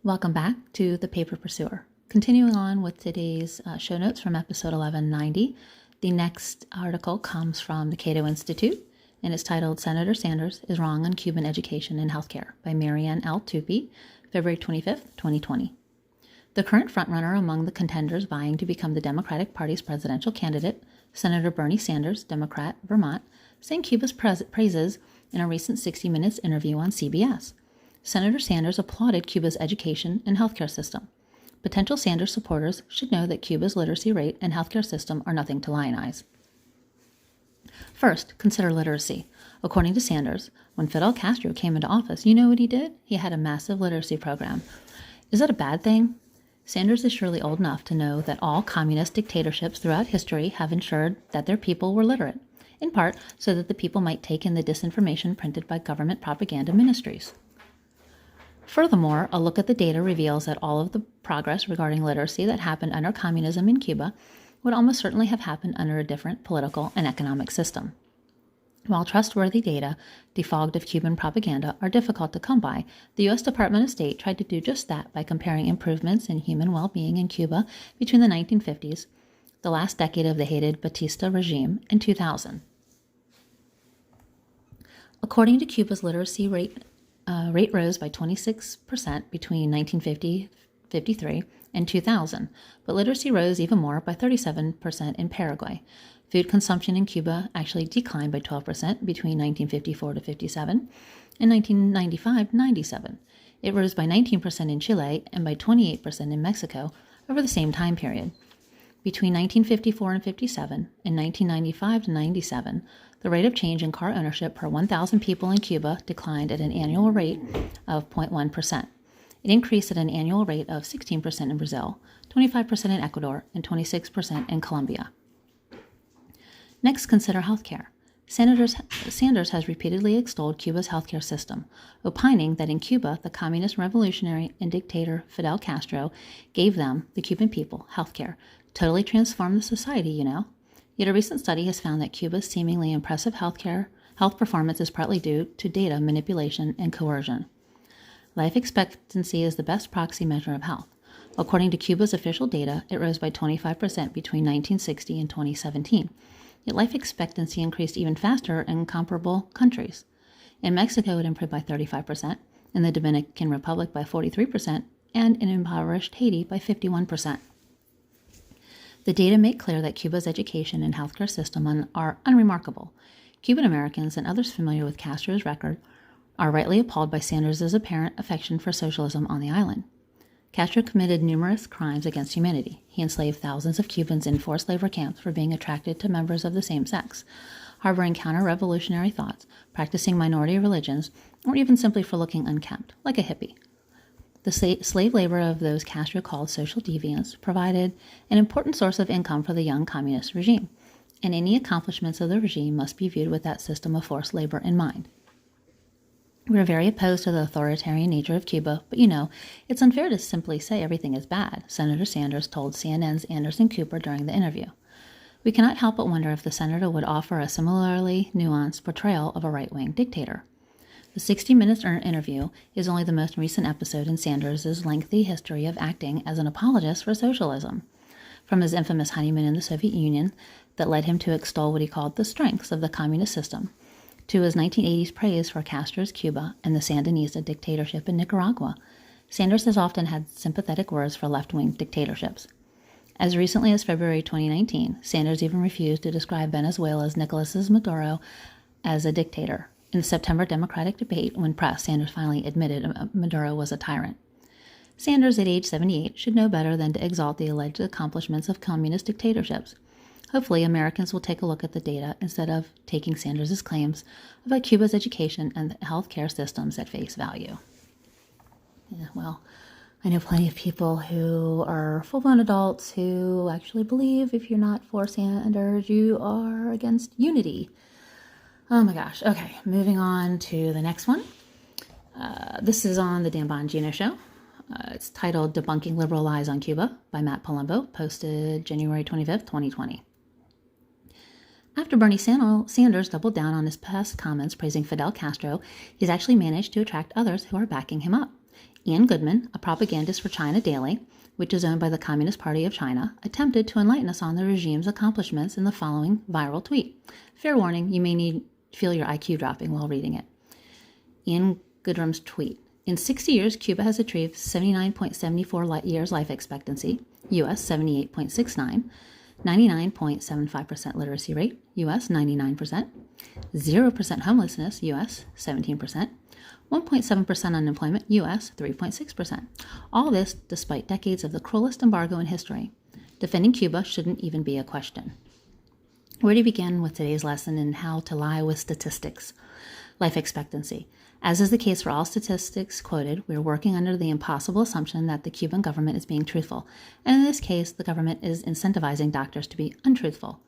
Welcome back to The Paper Pursuer. Continuing on with today's show notes from episode 1190, the next article comes from the Cato Institute, and it's titled Senator Sanders is Wrong on Cuban Education and Healthcare by Marian L. Tupy, February 25th, 2020. The current frontrunner among the contenders vying to become the Democratic Party's presidential candidate, Senator Bernie Sanders, Democrat, Vermont, sang Cuba's praises in a recent 60 Minutes interview on CBS. Senator Sanders applauded Cuba's education and healthcare system. Potential Sanders supporters should know that Cuba's literacy rate and healthcare system are nothing to lionize. First, consider literacy. According to Sanders, when Fidel Castro came into office, you know what he did? He had a massive literacy program. Is that a bad thing? Sanders is surely old enough to know that all communist dictatorships throughout history have ensured that their people were literate, in part so that the people might take in the disinformation printed by government propaganda ministries. Furthermore, a look at the data reveals that all of the progress regarding literacy that happened under communism in Cuba would almost certainly have happened under a different political and economic system. While trustworthy data, defogged of Cuban propaganda, are difficult to come by, the U.S. Department of State tried to do just that by comparing improvements in human well-being in Cuba between the 1950s, the last decade of the hated Batista regime, and 2000. According to Cuba's literacy rate rose by 26% between 1953 and 2000, but literacy rose even more by 37% in Paraguay. Food consumption in Cuba actually declined by 12% between 1954 to 57 and 1995 to 97. It rose by 19% in Chile and by 28% in Mexico over the same time period. Between 1954 and 57 and 1995 to 97, the rate of change in car ownership per 1,000 people in Cuba declined at an annual rate of 0.1%. It increased at an annual rate of 16% in Brazil, 25% in Ecuador, and 26% in Colombia. Next, consider healthcare. Sanders has repeatedly extolled Cuba's healthcare system, opining that in Cuba, the communist revolutionary and dictator Fidel Castro gave them, the Cuban people, healthcare. Totally transformed the society, you know. Yet a recent study has found that Cuba's seemingly impressive health performance is partly due to data manipulation and coercion. Life expectancy is the best proxy measure of health. According to Cuba's official data, it rose by 25% between 1960 and 2017. Yet life expectancy increased even faster in comparable countries. In Mexico, it improved by 35%, in the Dominican Republic by 43%, and in impoverished Haiti by 51%. The data make clear that Cuba's education and healthcare system are unremarkable. Cuban Americans and others familiar with Castro's record are rightly appalled by Sanders' apparent affection for socialism on the island. Castro committed numerous crimes against humanity. He enslaved thousands of Cubans in forced labor camps for being attracted to members of the same sex, harboring counter-revolutionary thoughts, practicing minority religions, or even simply for looking unkempt, like a hippie. The slave labor of those Castro called social deviants provided an important source of income for the young communist regime, and any accomplishments of the regime must be viewed with that system of forced labor in mind. We are very opposed to the authoritarian nature of Cuba, but it's unfair to simply say everything is bad, Senator Sanders told CNN's Anderson Cooper during the interview. We cannot help but wonder if the senator would offer a similarly nuanced portrayal of a right-wing dictator. The 60 Minutes interview is only the most recent episode in Sanders' lengthy history of acting as an apologist for socialism. From his infamous honeymoon in the Soviet Union that led him to extol what he called the strengths of the communist system, to his 1980s praise for Castro's Cuba and the Sandinista dictatorship in Nicaragua, Sanders has often had sympathetic words for left-wing dictatorships. As recently as February 2019, Sanders even refused to describe Venezuela's Nicolas Maduro as a dictator. In the September Democratic debate, when pressed, Sanders finally admitted Maduro was a tyrant. Sanders, at age 78, should know better than to exalt the alleged accomplishments of communist dictatorships. Hopefully, Americans will take a look at the data instead of taking Sanders' claims about Cuba's education and health care systems at face value. Yeah, well, I know plenty of people who are full-blown adults who actually believe if you're not for Sanders, you are against unity. Oh my gosh. Okay, moving on to the next one. This is on the Dan Bongino Show. It's titled Debunking Liberal Lies on Cuba by Matt Palumbo, posted January 25th, 2020. After Bernie Sanders doubled down on his past comments praising Fidel Castro, he's actually managed to attract others who are backing him up. Ian Goodman, a propagandist for China Daily, which is owned by the Communist Party of China, attempted to enlighten us on the regime's accomplishments in the following viral tweet. Fair warning, you may feel your IQ dropping while reading it. Ian Goodman's tweet. In 60 years, Cuba has achieved 79.74 years life expectancy, U.S. 78.69, 99.75% literacy rate, U.S. 99%, 0% homelessness, U.S. 17%, 1.7% unemployment, U.S. 3.6%. All this despite decades of the cruelest embargo in history. Defending Cuba shouldn't even be a question. Where do you begin with today's lesson in how to lie with statistics? Life expectancy. As is the case for all statistics quoted, we are working under the impossible assumption that the Cuban government is being truthful, and in this case, the government is incentivizing doctors to be untruthful.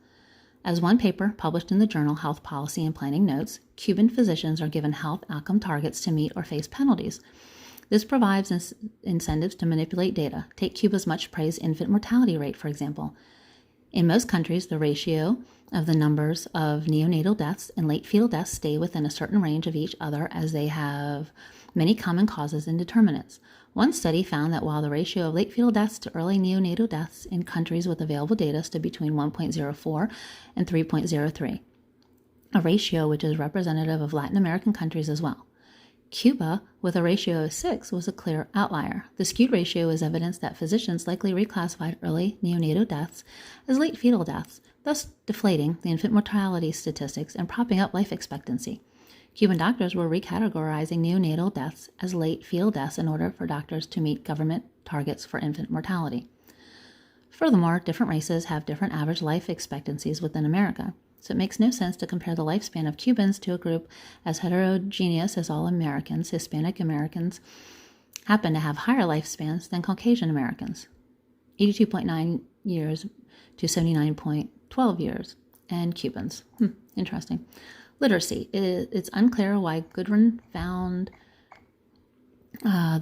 As one paper published in the journal Health Policy and Planning notes, Cuban physicians are given health outcome targets to meet or face penalties. This provides incentives to manipulate data. Take Cuba's much praised infant mortality rate, for example. In most countries, the ratio of the numbers of neonatal deaths and late fetal deaths stay within a certain range of each other, as they have many common causes and determinants. One study found that while the ratio of late fetal deaths to early neonatal deaths in countries with available data stood between 1.04 and 3.03, a ratio which is representative of Latin American countries as well. Cuba, with a ratio of 6, was a clear outlier. The skewed ratio is evidence that physicians likely reclassified early neonatal deaths as late fetal deaths, thus deflating the infant mortality statistics and propping up life expectancy. Cuban doctors were recategorizing neonatal deaths as late fetal deaths in order for doctors to meet government targets for infant mortality. Furthermore, different races have different average life expectancies within America, so it makes no sense to compare the lifespan of Cubans to a group as heterogeneous as all Americans. Hispanic Americans happen to have higher lifespans than Caucasian Americans, 82.9 years to 79.12 years, and Cubans. Interesting. Literacy. It's unclear why Goodwin found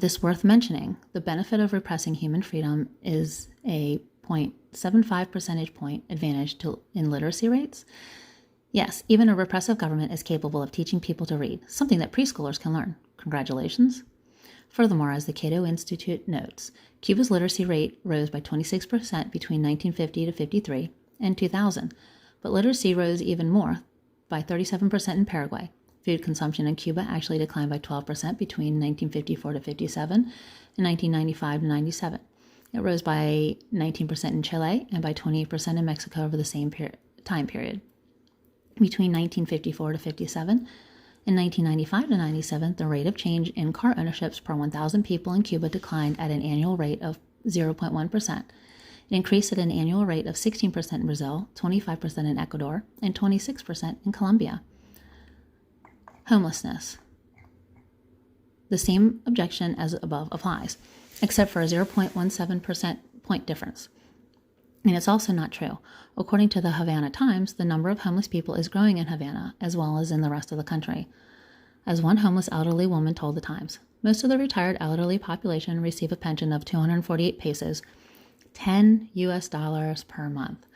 this worth mentioning. The benefit of repressing human freedom is a 0.75 percentage point advantage in literacy rates. Yes, even a repressive government is capable of teaching people to read, something that preschoolers can learn. Congratulations. Furthermore, as the Cato Institute notes, Cuba's literacy rate rose by 26% between 1950 to 53 and 2000, but literacy rose even more, by 37% in Paraguay. Food consumption in Cuba actually declined by 12% between 1954 to 57 and 1995 to 97. It rose by 19% in Chile and by 28% in Mexico over the same time period. Between 1954 to 57 and 1995 to 97, the rate of change in car ownerships per 1,000 people in Cuba declined at an annual rate of 0.1%. It increased at an annual rate of 16% in Brazil, 25% in Ecuador, and 26% in Colombia. Homelessness. The same objection as above applies, except for a 0.17% point difference. And it's also not true. According to the Havana Times, the number of homeless people is growing in Havana as well as in the rest of the country. As one homeless elderly woman told the Times, most of the retired elderly population receive a pension of 248 pesos, $10 US per month,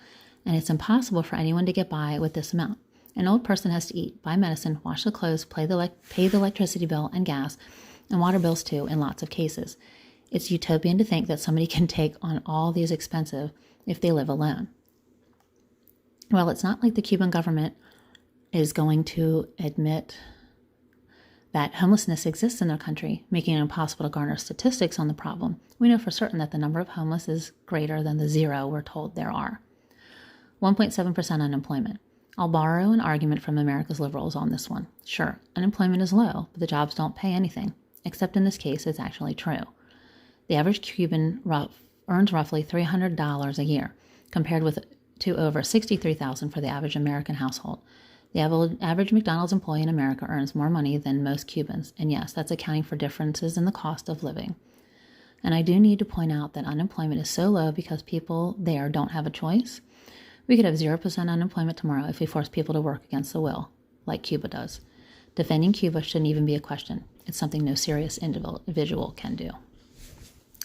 and it's impossible for anyone to get by with this amount. An old person has to eat, buy medicine, wash the clothes, pay the electricity bill and gas, and water bills too in lots of cases. It's utopian to think that somebody can take on all these expenses if they live alone. Well, it's not like the Cuban government is going to admit that homelessness exists in their country, making it impossible to garner statistics on the problem. We know for certain that the number of homeless is greater than the 0 we're told there are. 1.7% unemployment. I'll borrow an argument from America's liberals on this one. Sure, unemployment is low, but the jobs don't pay anything, except in this case it's actually true. The average Cuban earns roughly $300 a year, compared to over $63,000 for the average American household. The average McDonald's employee in America earns more money than most Cubans, and yes, that's accounting for differences in the cost of living. And I do need to point out that unemployment is so low because people there don't have a choice. We could have 0% unemployment tomorrow if we force people to work against their will, like Cuba does. Defending Cuba shouldn't even be a question. It's something no serious individual can do.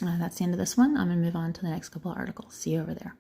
That's the end of this one. I'm going to move on to the next couple of articles. See you over there.